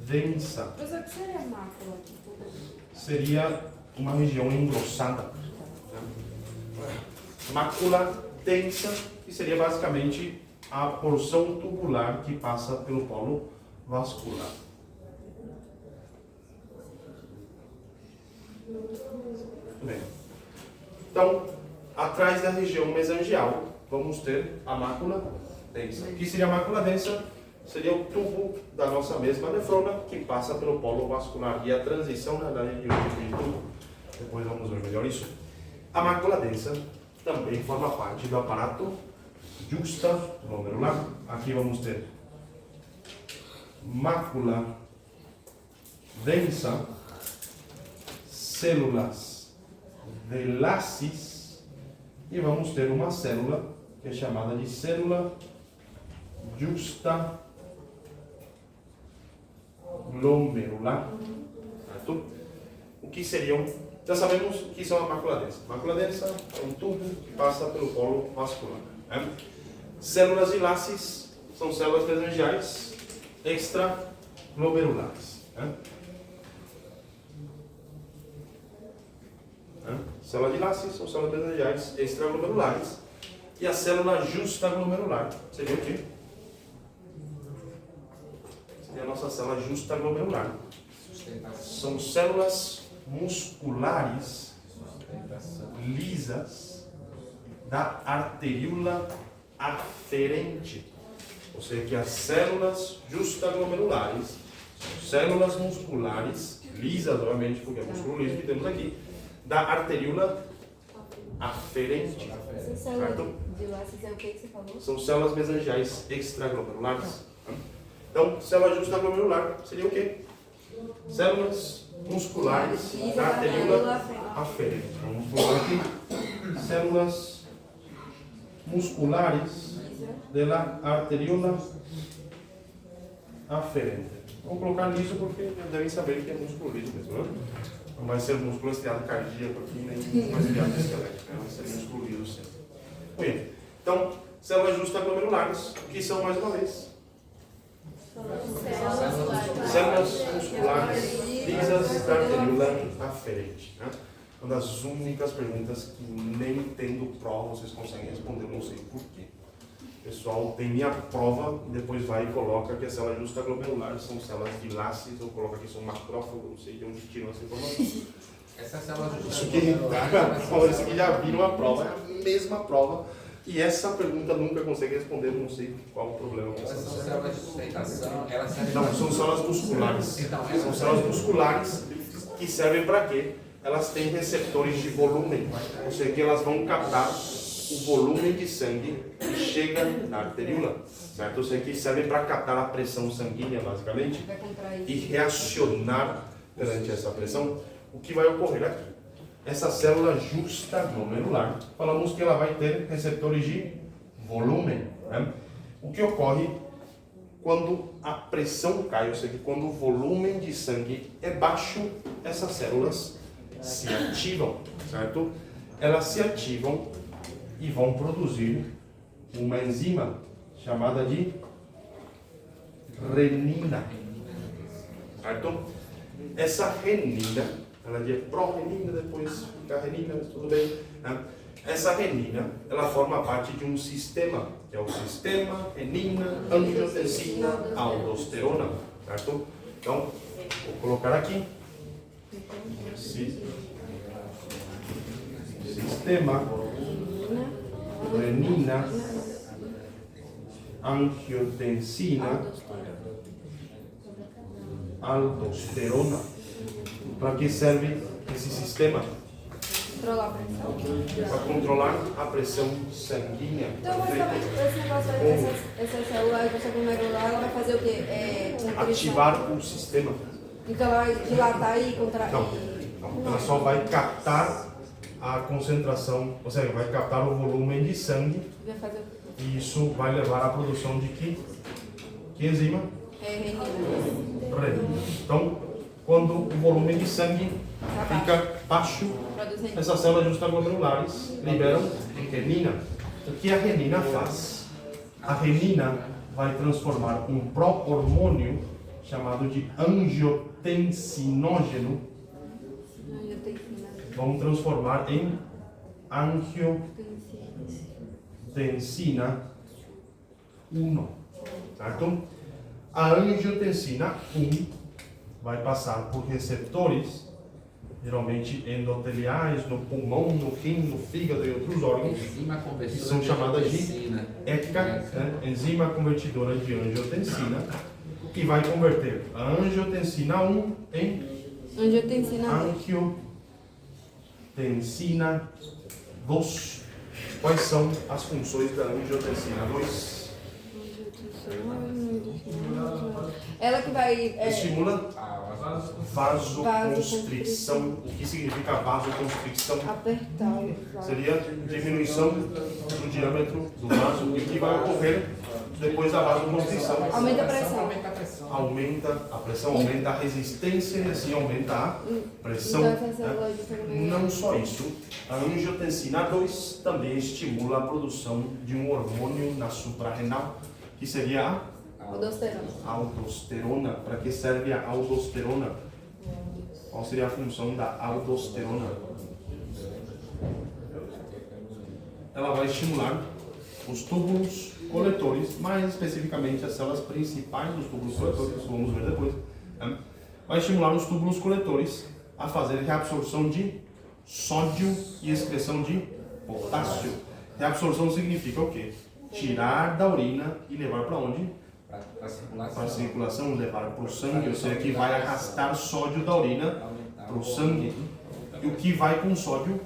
densa. Mas o que seria mácula? Seria uma região engrossada. Mácula densa, que seria basicamente a porção tubular que passa pelo polo vascular. Muito bem. Então, atrás da região mesangial, vamos ter a mácula densa. O que seria a mácula densa? Seria o tubo da nossa mesma nefrona que passa pelo polo vascular e a transição na verdade de um tubo. Depois vamos ver melhor isso. A mácula densa também forma parte do aparato juxtaglomerular. Aqui vamos ter mácula densa, células de lacis e vamos ter uma célula que é chamada de célula juxtaglomerular. Certo? O que seriam? Já sabemos o que são a mácula densa. Mácula densa é um tubo que passa pelo polo vascular. Células de lacis são células mesangiais extraglomerulares. Célula de lacis são células mesangiais extraglomerulares. E a célula juxtaglomerular seria o quê? Seria a nossa célula juxtaglomerular. São células musculares lisas da arteríola aferente. Ou seja, que as células juxtaglomerulares são células musculares lisas, obviamente, porque é músculo liso que temos aqui, da arteríola aferente. Essa célula Certo? de laços é o que você falou? São células mesangiais extraglomerares. Então, célula justaglomerular seria o quê? Células musculares da arteríola aferente. Vamos colocar aqui. Células musculares da arteríola aferente. Vou colocar liso porque devem saber que é músculo liso mesmo, né? Não vai ser músculo estriado cardíaco aqui, nem mais estriado esquelético, né? Vai ser músculo liso sempre. Muito bem. Então, células justaglomerulares, que são mais uma vez células musculares lisas da arteríola aferente. Né? Uma das únicas perguntas que nem tendo prova vocês conseguem responder, não sei porquê. O pessoal tem minha prova e depois vai e coloca que as células justaglomerares são células de Laces, ou coloca que são macrófagos, não sei de onde tiram essa informação. Essa célula Isso que já viram a prova, é a mesma prova. E essa pergunta nunca consegue responder, não sei qual o problema com Elas essa são célula. células de sustentação, elas servem Não, são células musculares. São células musculares que servem para quê? Elas têm receptores de volume, ou seja, que elas vão captar o volume de sangue que chega na arteríola, certo? Ou seja, que servem para captar a pressão sanguínea, basicamente, Vai contrair. e reacionar perante essa pressão. O que vai ocorrer aqui? Essa célula justaglomerular, falamos que ela vai ter receptores de volume. Né? O que ocorre quando a pressão cai, ou seja, quando o volume de sangue é baixo, essas células se ativam, certo? Elas se ativam e vão produzir uma enzima chamada de renina, certo? Essa renina, ela é pró-renina, depois fica renina, tudo bem, né? Essa renina, ela forma parte de um sistema, que é o sistema renina, angiotensina, aldosterona, certo? Então, vou colocar aqui, sistema renina, angiotensina, aldosterona. Para que serve esse sistema? Controlar a pressão. Para controlar a pressão sanguínea. Então, basicamente, esse negócio aí, essa célula justaglomerular, ela vai fazer o quê? Ativar o sistema. Então, ela vai dilatar e contrair. Não, ela só vai captar a concentração, ou seja, vai captar o volume de sangue Vai fazer o quê? e isso vai levar à produção de que enzima? Renina. Renina. Então, quando o volume de sangue fica baixo, Produzindo. essas células justaglomerulares liberam renina. O que a renina faz? A renina vai transformar um pró-hormônio chamado de angiotensinógeno, vamos transformar em angiotensina 1, certo? A angiotensina 1 vai passar por receptores, geralmente endoteliais, no pulmão, no rim, no fígado e outros órgãos, enzima que convertidora são chamadas de angiotensina. ECA, né? Enzima convertidora de angiotensina, que vai converter a angiotensina 1 em Angiotensina angiotensina 2. Quais são as funções da angiotensina 2? Ela que vai. Estimula Ah, vasoconstricção. O que significa vasoconstricção? Apertar. Seria diminuição do diâmetro do vaso. E o que vai ocorrer depois da vasoconstricção? Aumenta a pressão. aumenta a pressão. Aumenta a pressão, aumenta a resistência e assim aumenta a pressão. Então, essa célula Né? justaglomerular. Não só isso, a angiotensina 2 também estimula a produção de um hormônio na suprarrenal, que seria a Aldosterona. aldosterona. Para que serve a aldosterona? Qual seria a função da aldosterona? Ela vai estimular os túbulos coletores, mais especificamente as células principais dos túbulos coletores, vamos ver depois. Né? Vai estimular os túbulos coletores a fazer reabsorção de sódio e excreção de potássio. Reabsorção significa o quê? Tirar da urina e levar para onde? Para circulação. Para a circulação, levar para o sangue, ou seja, que vai arrastar sódio da urina para o sangue. E o que vai com sódio?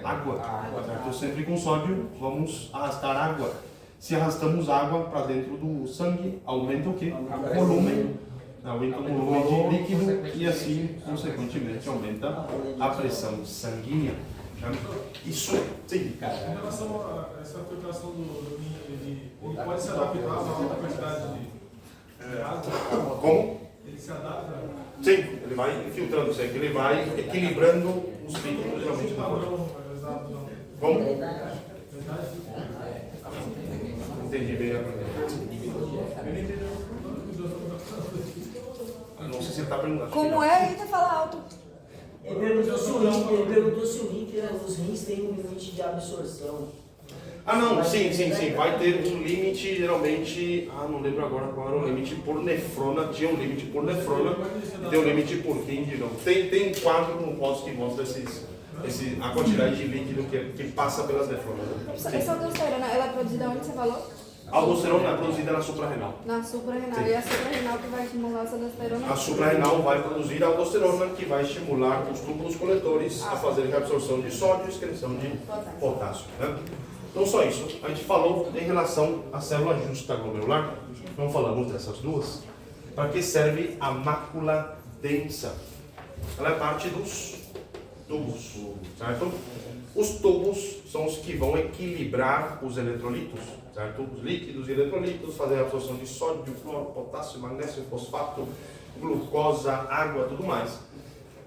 Água. Água. Certo? Sempre com sódio, vamos arrastar água. Se arrastamos água para dentro do sangue, aumenta o quê? O volume. Aumenta o volume de líquido e assim, consequentemente, aumenta a pressão sanguínea. Isso, sim. Em relação a essa filtração do vinho, ele pode se adaptar a uma alta quantidade de água? Como? Ele se adapta? Sim, ele vai infiltrando o sangue, ele vai equilibrando os líquidos geralmente do corpo. Padrão, exato, não. Como? Verdade? Entendi bem a Não sei se ele está perguntando. Como é? Eita, fala alto. Ele perguntou se o líquido, os rins têm um limite de absorção. Ah, não, sim. Vai ter um limite, geralmente. Não lembro agora qual era o limite por nefrona. Tinha um limite por nefrona e tem um limite por rim de novo. Tem um quadro no posto que mostra a quantidade de líquido que passa pelas nefronas. Né? Essa aldosterona, ela é produzida onde você falou? A aldosterona é produzida na suprarrenal. Na suprarrenal. Sim. E a suprarrenal que vai estimular essa aldosterona? A suprarrenal vai produzir a aldosterona, que vai estimular os túbulos coletores a fazer reabsorção de sódio e excreção de potássio. Né? Não só isso, a gente falou em relação à célula justaglomerular, não falamos dessas duas. Para que serve a mácula densa? Ela é parte dos tubos, certo? Os tubos são os que vão equilibrar os eletrolitos, certo? Os líquidos e eletrolitos, fazer a absorção de sódio, cloro, potássio, magnésio, fosfato, glucosa, água, tudo mais.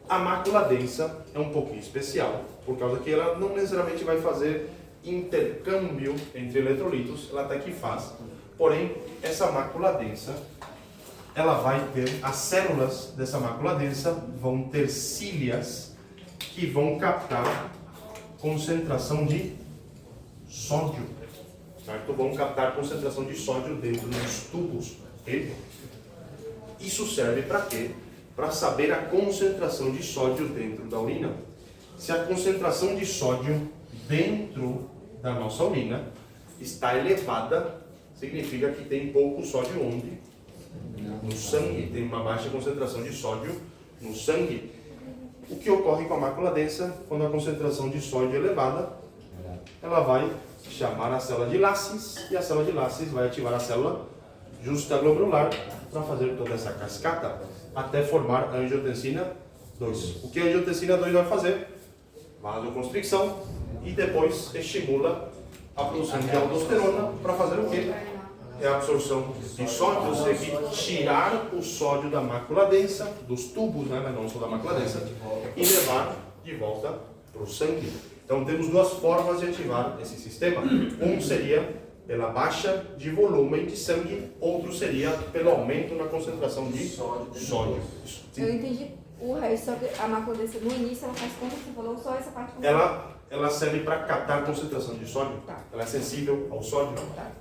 A mácula densa é um pouquinho especial, por causa que ela não necessariamente vai fazer intercâmbio entre eletrolitos, ela até que faz. Porém, essa mácula densa, ela vai ter, as células dessa mácula densa vão ter cílias que vão captar concentração de sódio, certo? Vão captar concentração de sódio dentro dos tubos. Ok? Isso serve para quê? Para saber a concentração de sódio dentro da urina. Se a concentração de sódio dentro da nossa urina está elevada, significa que tem pouco sódio onde? No sangue, tem uma baixa concentração de sódio no sangue. O que ocorre com a mácula densa, quando a concentração de sódio é elevada, ela vai chamar a célula de Lasses e a célula de Lasses vai ativar a célula justaglomerular para fazer toda essa cascata até formar a angiotensina 2. O que a angiotensina 2 vai fazer? Vasoconstricção e depois estimula a produção de aldosterona para fazer o quê? É a absorção de sódio, ou seja, tirar o sódio da mácula densa, dos tubos, né, não só da mácula densa, e levar de volta para o sangue. Então temos duas formas de ativar esse sistema. Um seria pela baixa de volume de sangue, outro seria pelo aumento na concentração de sódio. Eu entendi o resto, só que a mácula densa no início ela faz como você falou, só essa parte. Ela serve para captar a concentração de sódio. Tá. Ela é sensível ao sódio. Tá.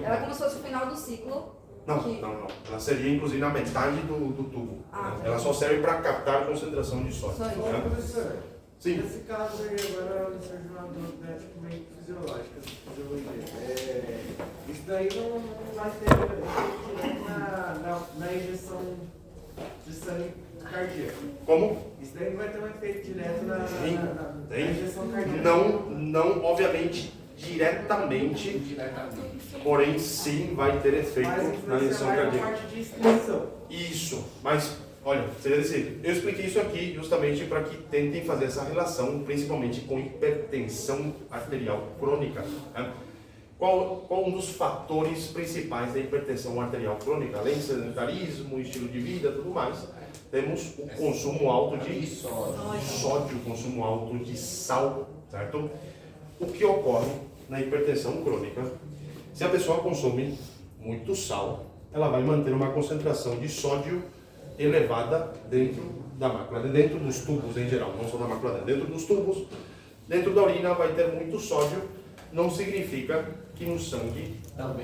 Ela é como se fosse o final do ciclo. Não. Ela seria inclusive na metade do tubo. Ah, Ela só serve para captar a concentração de sódio. Só isso. Né? Professor, Sim. nesse caso aí agora, no seu jogador né, meio fisiológica, fisiologia, isso daí não vai ter efeito direto na injeção de sangue cardíaco. Como? Isso daí não vai ter um efeito direto na Tem. injeção cardíaca. Não, obviamente, diretamente, porém sim vai ter efeito Mas na injeção vai na cardíaca. parte de extensão. Isso, mas olha, seria dizer, eu expliquei isso aqui justamente para que tentem fazer essa relação, principalmente com hipertensão arterial crônica. Né? Qual um dos fatores principais da hipertensão arterial crônica? Além do sedentarismo, estilo de vida e tudo mais, temos o consumo alto de sódio, consumo alto de sal, certo? O que ocorre na hipertensão crônica? Se a pessoa consome muito sal, ela vai manter uma concentração de sódio elevada dentro da mácula, dentro dos tubos em geral, não só da mácula, dentro dos tubos, dentro da urina vai ter muito sódio, não significa que no sangue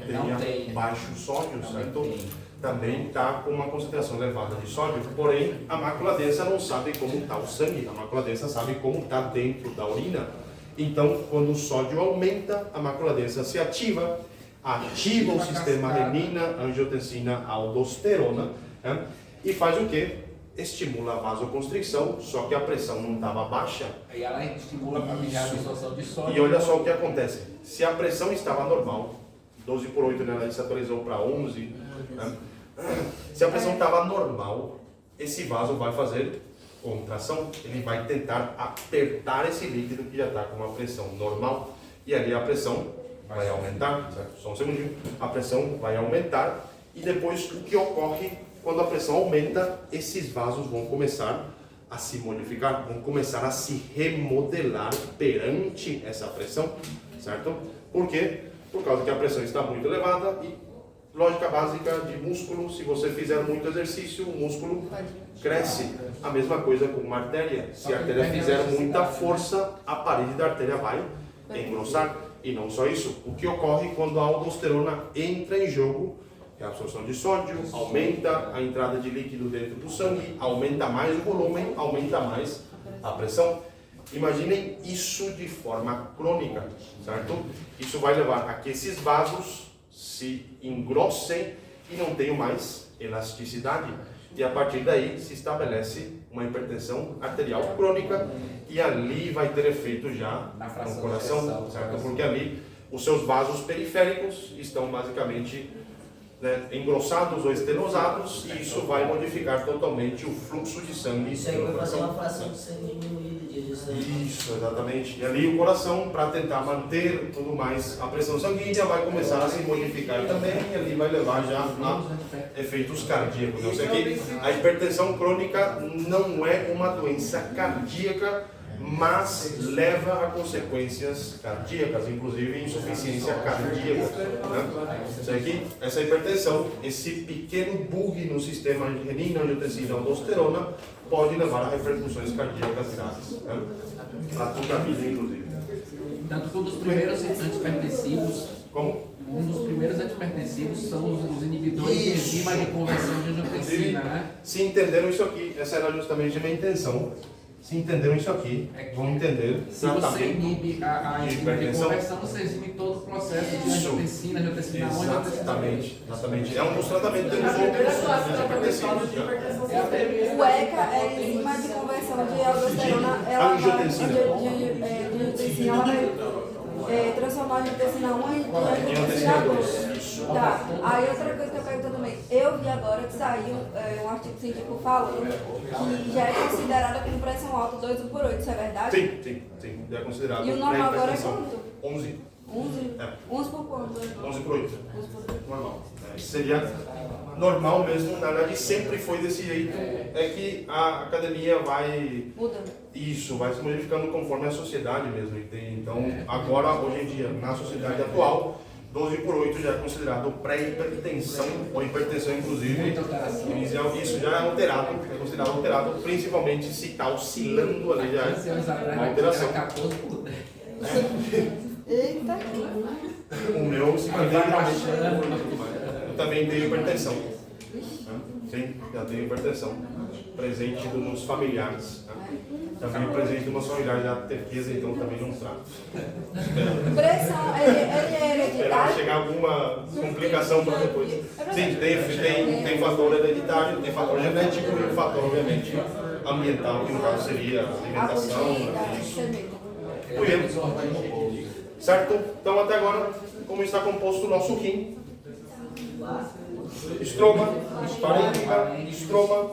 tenha baixo sódio, certo? Também está com uma concentração elevada de sódio, porém a mácula densa não sabe como está o sangue, a mácula densa sabe como está dentro da urina. Então, quando o sódio aumenta, a mácula densa se ativa o sistema renina, angiotensina, aldosterona, né? E faz o quê? estimula a vasoconstricção, só que a pressão não estava baixa. Aí ela estimula para a absorção de sódio. E olha só o que acontece. Se a pressão estava normal, 12/8, né, ela se atualizou para 11, né? Se a pressão estava normal, esse vaso vai fazer contração. Ele vai tentar apertar esse líquido que já está com uma pressão normal. E ali a pressão vai aumentar, certo? Só um segundinho. A pressão vai aumentar. E depois o que ocorre quando a pressão aumenta, esses vasos vão começar a se modificar, vão começar a se remodelar perante essa pressão, certo? Por quê? Por causa que a pressão está muito elevada e lógica básica de músculo, se você fizer muito exercício, o músculo cresce. A mesma coisa com uma artéria. Se a artéria fizer muita força, a parede da artéria vai engrossar. E não só isso, o que ocorre quando a aldosterona entra em jogo é a absorção de sódio, aumenta a entrada de líquido dentro do sangue, aumenta mais o volume, aumenta mais a pressão. Imaginem isso de forma crônica, certo? Isso vai levar a que esses vasos se engrossem e não tenham mais elasticidade. E a partir daí se estabelece uma hipertensão arterial crônica e ali vai ter efeito já no coração, certo? Porque ali os seus vasos periféricos estão basicamente, né, engrossados ou estenosados e isso vai modificar totalmente o fluxo de sangue. Isso aí vai fazer uma fração de sangue diminuída de Isso, exatamente. E ali o coração, para tentar manter tudo mais, a pressão sanguínea vai começar a se modificar também e ali vai levar já a efeitos cardíacos. Eu sei que a hipertensão crônica não é uma doença cardíaca, mas leva a consequências cardíacas, inclusive insuficiência cardíaca. Né? Isso aqui, essa hipertensão, esse pequeno bug no sistema renina, angiotensina, aldosterona, pode levar a repercussões cardíacas graves, né? Para toda a vida, inclusive. Tanto que um dos primeiros antipertensivos, Como? um dos primeiros antipertensivos são os inibidores de enzima de conversão de angiotensina, né? Se entenderam isso aqui, essa era justamente a minha intenção. Se entenderam isso aqui, vão entender Se você inibe a de enzima de hipertensão. conversão, você inibe todo o processo de angiotensina, angiotensina 1, angiotensina 2. Exatamente, exatamente. É um dos tratamentos dos outros antihipertensivos. O ECA é a enzima de conversão de aldosterona, ela Angiotensina. de angiotensina, ela vai transformar a angiotensina 1 em angiotensina 2. Tá, aí outra coisa que eu pergunto também, eu vi agora que saiu um artigo científico falando que já é considerada como pressão alta 2/8, isso é verdade? Sim, é considerado. E o normal agora é pré-hipertensão. quanto? 11. 11? É. 11 por quanto? 11/8. 11 por 8. Normal. Seria normal mesmo, na verdade sempre foi desse jeito. É que a academia vai. Muda. Isso, vai se modificando conforme a sociedade mesmo. Então, agora, hoje em dia, na sociedade atual, 12/8 já é considerado pré-hipertensão, ou hipertensão, inclusive. Isso já é alterado, é considerado alterado, principalmente se está oscilando ali, já é uma alteração. 14 por 10. Eita! O meu, se eu também tenho hipertensão. Sim, já tenho hipertensão. Presente nos familiares. Também presente nos familiares da terqueza, então também não trato. Pressão, ele é Esperar hereditário? chegar alguma complicação para depois. Sim, tem fator hereditário, tem fator genético e o fator, obviamente, ambiental, que no caso seria A alimentação. comida, Isso. cerveja. Muito bem. Certo? Então, até agora, como está composto o nosso rim? Estroma, parênquima, estroma,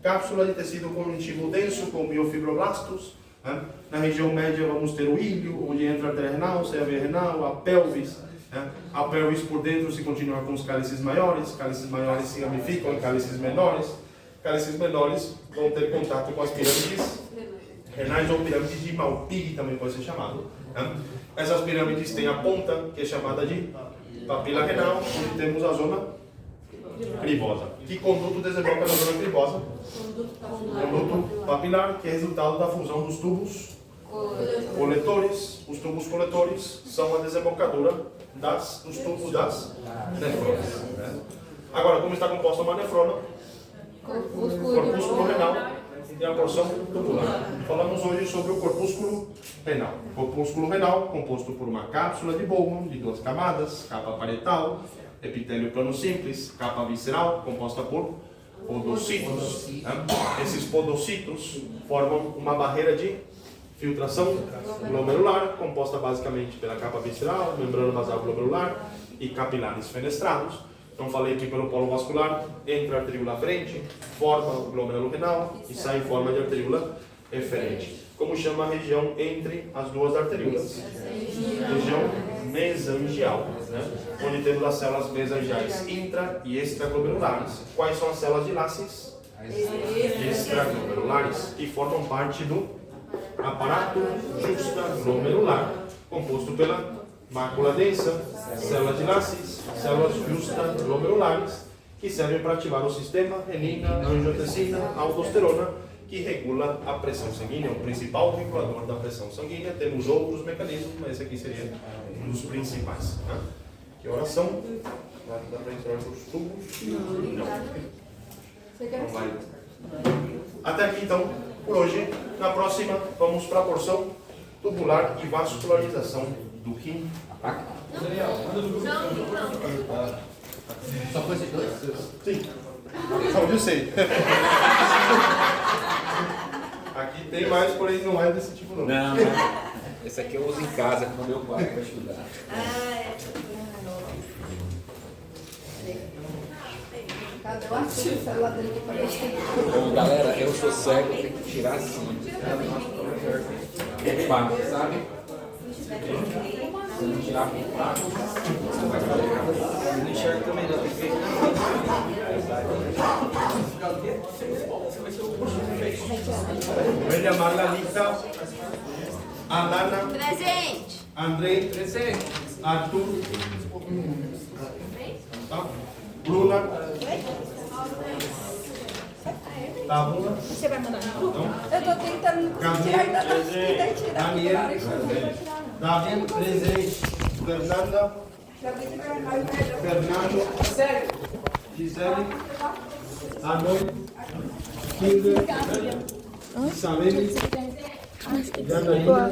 cápsula de tecido conjuntivo denso com miofibroblastos. Né? Na região média vamos ter o ilho, onde entra a artéria renal, a veia renal, a pelvis. Né? A pelvis por dentro se continua com os cálices maiores se ramificam em cálices menores. Cálices menores vão ter contato com as pirâmides renais ou pirâmides de Malpighi, também pode ser chamado. Né? Essas pirâmides têm a ponta, que é chamada de papila renal, onde temos a zona cribosa. Que conduto desemboca na zona cribosa? Conduto papilar, que é resultado da fusão dos tubos coletores. Os tubos coletores são a desembocadura dos tubos das nefronas. Né? Agora, como está composta uma nefrona? Corpúsculo renal e a porção tubular. Falamos hoje sobre o corpúsculo renal. Corpúsculo renal, composto por uma cápsula de Bowman de 2 camadas, capa parietal, epitélio plano simples, capa visceral, composta por podocitos. Né? Esses podocitos formam uma barreira de filtração glomerular, composta basicamente pela capa visceral, membrana basal glomerular e capilares fenestrados. Então falei que pelo polo vascular entra a arteríola aferente, forma o glômerulo renal e sai em forma de arteríola eferente. Como chama a região entre as duas arteríolas? Região mesangial, né? Onde temos as células mesangiais intra e extraglomerulares. Quais são as células de Lasses? Extraglomerulares, que formam parte do aparato justaglomerular, composto pela mácula densa, células de Lasses, células justaglomerulares, que servem para ativar o sistema renina, angiotensina, aldosterona, que regula a pressão sanguínea, o principal regulador da pressão sanguínea. Temos outros mecanismos, mas esse aqui seria um dos principais. Né? Que horas são? Dá para entrar nos tubos? Não. Não vai. Até aqui então, por hoje. Na próxima, vamos para a porção tubular e vascularização do rim. Só foi esses dois? Sim. Só onde eu sei. Aqui tem mais, porém não é desse tipo não. Não, esse aqui eu uso em casa com o meu pai para estudar. Cadê o artigo? O celular dele aqui para ver. Bom, galera, eu sou cego, tem que tirar assim. Opa, sabe? Se não tirar com você vai ficar errado. Não enxerga também, não. Tem que ver. William, Marlalita, Alana, Presente. Andrei, Presente. Arthur, tá? Bruna, tá, Bruna? Você vai mandar no grupo? Não. Eu tô tentando tirar ainda não consegui tirar. Daniel, Davi, presente. Fernanda, Fernando, Gisele, Anon, Kinder, Salene, Janaína,